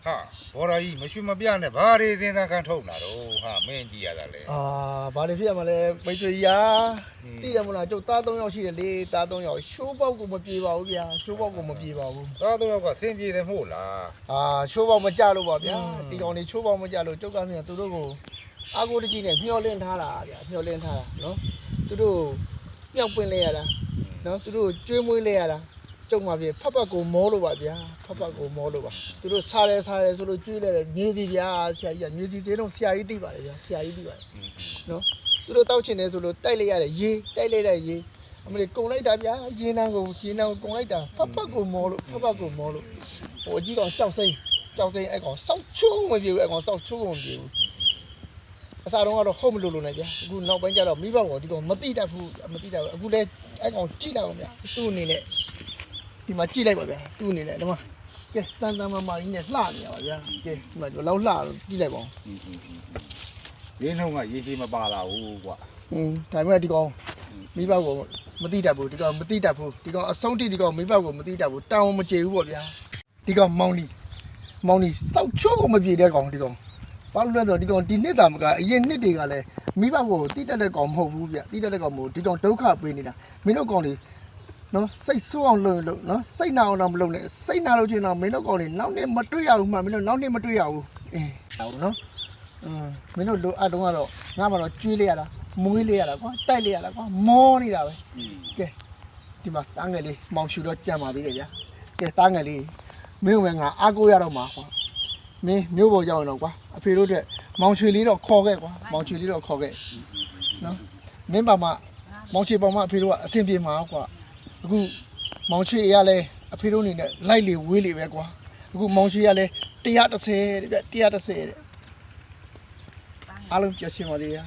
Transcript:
哈，我这一没什么变的，把这现在看透那喽，哈，没几样的嘞。ဘာလို့ဖြစ်ရမလဲမိတ်ဆွေရာသိတယ်မလားကျုပ်သား3ယောက်ရှိတယ်လေသား3ယောက်ရှိုးပေါက်ကိုမပြေပါဘူးဗျာရှိုးပေါက်ကိုမပြေပါဘူး 咱都要个身边的木啦。ရှိုးပေါက်မကြလို့ပါဗျာဒီကောင်လေးရှိုးပေါက်မကြလို့ကျုပ်ကမြန်သူတို့ကိုအာကိုတကြီးနဲ့မျောလင်းထားတာဗျာမျောလင်းထားတာနော်သူတို့မြောက်ပင်လဲရတာနော်သူတို့ကျွေးမွေးလဲရတာကျုပ်မှပြေဖတ်ဖတ်ကိုမောလို့ပါဗျာဖတ်ဖတ်ကိုမောလို့ပါသူတို့စားတယ်ဆိုလို့ကျွေးလဲတယ်မြေစီဗျာဆရာကြီးကမြေစီစေတော့ဆရာကြီးသိပါတယ်ဗျာဆရာကြီးသိပါတယ်နော်သူတို့တောက်ချင်တယ်ဆိုလို့တိုက်လိုက်ရတယ်ရေတိုက်လိုက်တဲ့ရေအမလေးကုံလိုက်တာဗျာရေနံကိုကုံလိုက်တာဖတ်ဖတ်ကိုမောလို့ဖတ်ဖတ်ကိုမောလို့ဟိုအကြီးကောင်ကြောက်စိမ့်အဲ့ကောင်စောက်ချိုးမပြေဘူးအဲ့ကောင်စောက်ချိုးမပြေဘူးအစားတော့ကတော့ဟုတ်မလို့နဲ့ဗျာအခုနောက်ပိုင်းကျတော့မိဘကောင်ဒီကောင်မတိတတ်ဘူးအခုလဲအဲ့ကောင်ကြည့်လိုက်အောင်ဗျာသူ့အနေနဲ့ဒီမှာကြည့်လိုက်ပါဗျာသူ့အနေနဲ့ဒီမှာကဲတန်မကြီးနဲ့လှနေရပါဗျာကဲဒီမှာလောက်လှကြည့်လိုက်ပါဦး ရင်းနှုန်းကရေကြီးမပါလာဘူးကွာ ဒါပေမဲ့ဒီကောင်မိဘကိုမတိတတ်ဘူးဒီကောင်မတိတတ်ဘူးဒီကောင်အဆုံးထိဒီကောင်မိဘကိုမတိတတ်ဘူးတောင်းမကြေဘူးပေါ့ဗျာဒီကောင်မောင်နီစောက်ချိုးကိုမပြေတဲ့ကောင်ဒီကောင်ဘာလို့လဲဆိုတော့ဒီကောင်ဒီနှစ်တာမကအရင်နှစ်တွေကလည်းမိဘကိုတိတတ်တဲ့ကောင်မဟုတ်ဘူးဗျတိတတ်တဲ့ကောင်မဟုတ်ဒီကောင်ဒုက္ခပေးနေတာမင်းတို့ကောင်တွေနော်စိတ်ဆိုးအောင်လုပ်နော်စိတ်နာအောင်တော့မလုပ်နဲ့စိတ်နာလို့ချင်းတော့မင်းတို့ကောင်တွေနောက်နေ့မတွေ့ရဘူးမှမင်းတို့နောက်နေ့မတွေ့ရဘူးဟုတ်နော်မင်းတို့လိုအပ်တော့ကတော့ငါမှတော့ကျွေးလိုက်ရတာမွေးလိုက်ရတာကွာတိုက်လိုက်ရတာကွာမောနေတာပဲကဲဒီမှာတားငယ်လေးမောင်ရှူတော့ကြံပါသေးတယ်ဗျာကဲတားငယ်လေးမင်းကငါအားကိုးရတော့မှာကွာမင်းမျိုးပေါ်ရောက်ရင်တော့ကွာအဖေတို့တဲ့မောင်ချွေလေးတော့ခေါ်ခဲ့ကွာမောင်ချွေလေးတော့ခေါ်ခဲ့နော်မင်းပါမမောင်ချွေပေါမအဖေတို့ကအဆင်ပြေမှာကွာအခုမောင်ချွေရလဲအဖေတို့အနေနဲ့လိုက်လေဝေးလေပဲကွာအခုမောင်ချွေရလဲ130တဲ့ဗျ130တဲ့အားလုံးပြောရှင်းပါသေးဗျာ